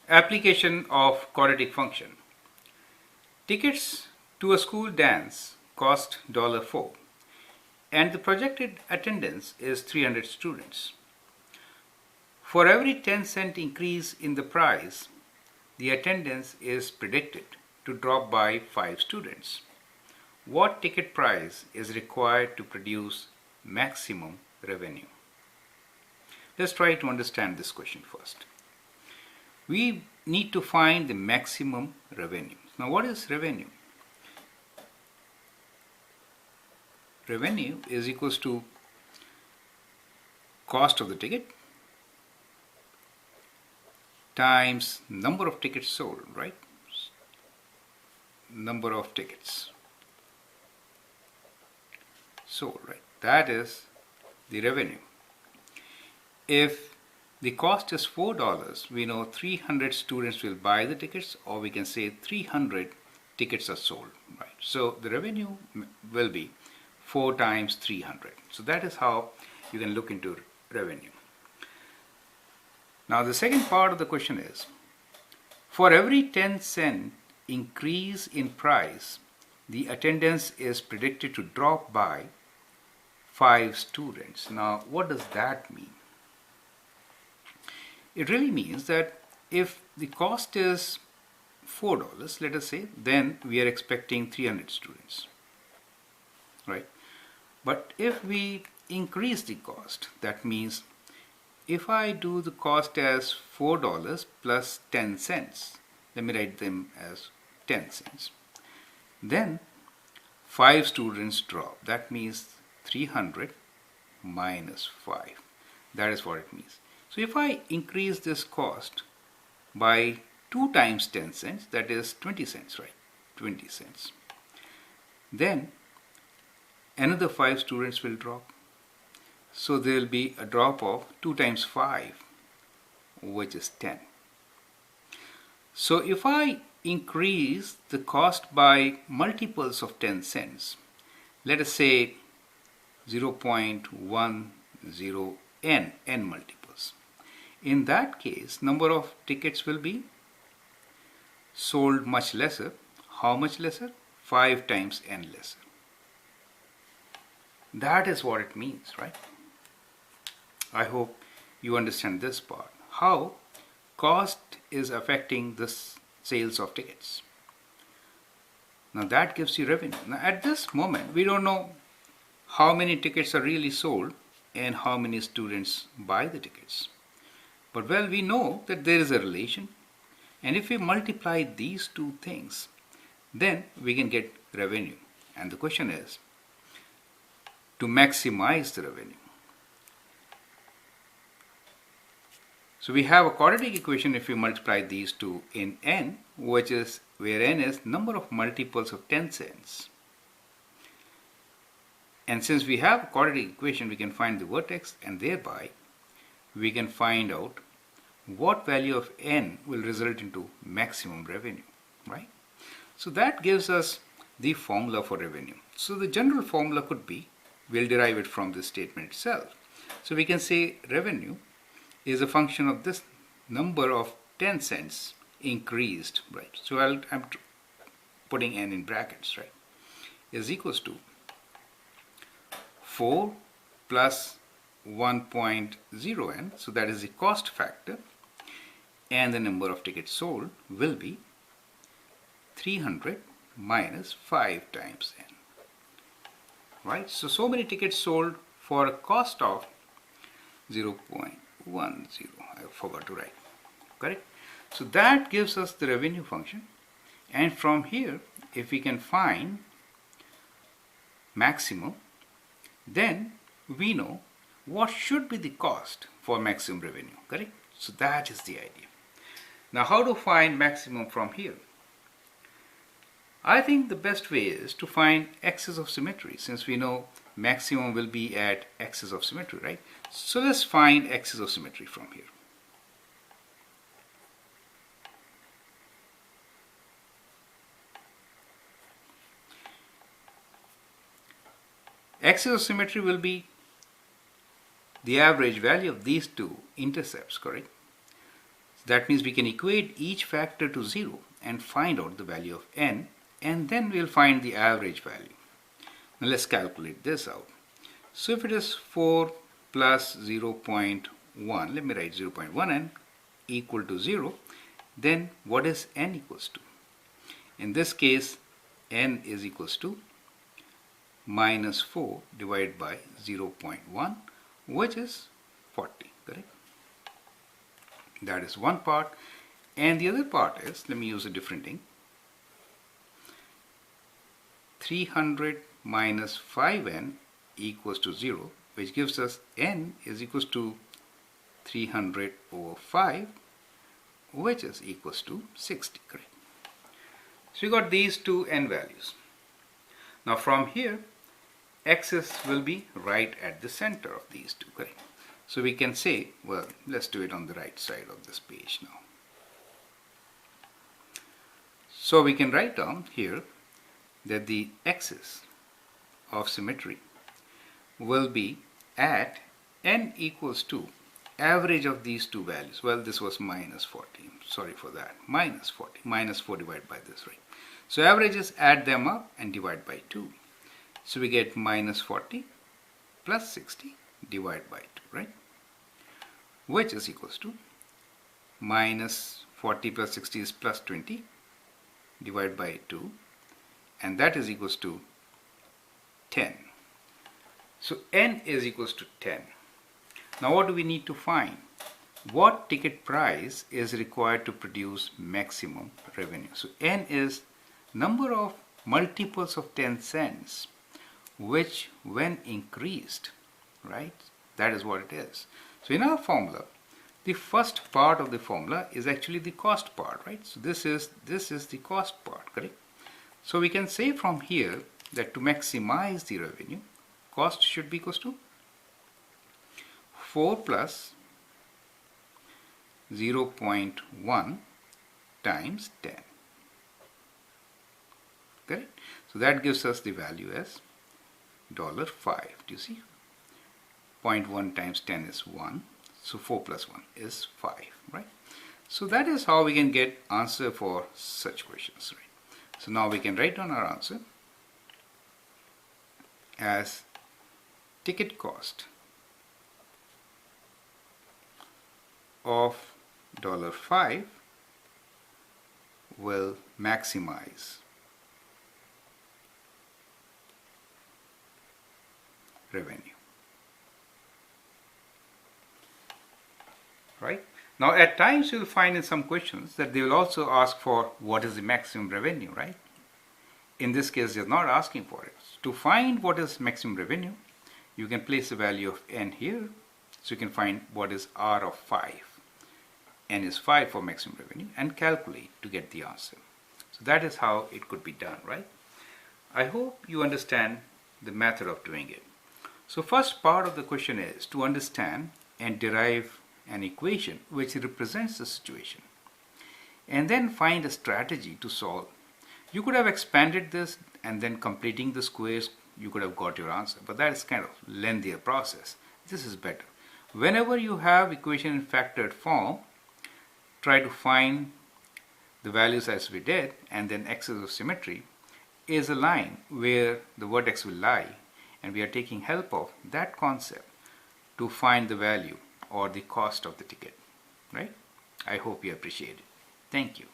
Application of quadratic function. Tickets to a school dance cost $4 and the projected attendance is 300 students. For every 10-cent increase in the price, the attendance is predicted to drop by 5 students. What ticket price is required to produce maximum revenue? Let's try to understand this question first. We need to find the maximum revenue. Now, what is revenue? Revenue is equals to cost of the ticket times number of tickets sold, right? Number of tickets sold, right? That is the revenue. If the cost is $4, we know 300 students will buy the tickets, or we can say 300 tickets are sold, right? So the revenue will be 4 times 300. So that is how you can look into revenue. Now the second part of the question is, for every 10-cent increase in price, the attendance is predicted to drop by 5 students. Now what does that mean? It really means that if the cost is $4, let us say, then we are expecting 300 students, right? But if we increase the cost, that means if I do the cost as $4 plus 10 cents, let me write them as 10 cents, then 5 students drop. That means 300 minus 5. That is what it means. So if I increase this cost by 2 times 10 cents, that is 20 cents, right? 20 cents. Then another 5 students will drop. So there will be a drop of 2 times 5, which is 10. So if I increase the cost by multiples of 10 cents, let us say 0.10 n multiples. In that case, number of tickets will be sold much lesser. How much lesser? 5 times n lesser. That is what it means, right? I hope you understand this part. How cost is affecting the sales of tickets. Now that gives you revenue. Now at this moment, we don't know how many tickets are really sold and how many students buy the tickets. But well, we know that there is a relation, and if we multiply these two things, then we can get revenue. And the question is to maximize the revenue. So we have a quadratic equation if we multiply these two in n, which is where n is number of multiples of 10 cents. And since we have a quadratic equation, we can find the vertex, and thereby we can find out what value of n will result into maximum revenue, right? So that gives us the formula for revenue. So the general formula could be, we'll derive it from this statement itself. So we can say revenue is a function of this number of 10 cents increased, right? So I'm putting n in brackets, right? Is equals to 4 plus 1.0 n, so that is the cost factor, and the number of tickets sold will be 300 minus 5 times n, right? So many tickets sold for a cost of 0.10. I forgot to write, correct? So that gives us the revenue function, and from here, if we can find maximum, then we know what should be the cost for maximum revenue, correct? So that is the idea. Now how to find maximum from here? I think the best way is to find axis of symmetry, since we know maximum will be at axis of symmetry, right? So let's find axis of symmetry from here. Axis of symmetry will be the average value of these two intercepts, correct? That means we can equate each factor to 0 and find out the value of n, and then we'll find the average value. Now let's calculate this out. So if it is 4 plus 0.1, let me write 0.1n equal to 0, then what is n equals to? In this case, n is equals to minus 4 divided by 0.1, which is 40, correct? That is one part. And the other part is, let me use a different thing. 300 minus 5n equals to 0, which gives us n is equals to 300 over 5, which is equals to 60, correct? So we got these two n values. Now from here, x's will be right at the center of these two, correct? So we can say, well, let's do it on the right side of this page now. So we can write down here that the x's of symmetry will be at n equals to average of these two values. Well, this was minus 40. Sorry for that. Minus 40. Minus 4 divided by this, right? So averages, add them up and divide by 2. So we get minus 40 plus 60 divided by 2, right? Which is equals to minus 40 plus 60 is plus 20 divided by 2, and that is equals to 10. So n is equals to 10. Now what do we need to find? What ticket price is required to produce maximum revenue? So n is number of multiples of 10 cents, which when increased, right? That is what it is. So in our formula, the first part of the formula is actually the cost part, right? So this is the cost part, correct? So we can say from here that to maximize the revenue, cost should be equals to 4 plus 0.1 times 10. Correct? So that gives us the value as $5. Do you see? 0.1 times 10 is 1. So 4 plus 1 is 5, right? So that is how we can get answer for such questions, right? So now we can write down our answer as ticket cost of $5 will maximize revenue. Right? Now at times you'll find in some questions that they will also ask for what is the maximum revenue, right? In this case they're not asking for it. To find what is maximum revenue, you can place the value of n here, so you can find what is r of 5. N is 5 for maximum revenue, and calculate to get the answer. So that is how it could be done, right? I hope you understand the method of doing it. So first part of the question is to understand and derive an equation which represents the situation, and then find a strategy to solve. You could have expanded this and then completing the squares, you could have got your answer, but that is kind of lengthier process. This is better. Whenever you have equation in factored form, try to find the values as we did, and then axis of symmetry is a line where the vertex will lie, and we are taking help of that concept to find the value or the cost of the ticket, right? I hope you appreciate it. Thank you.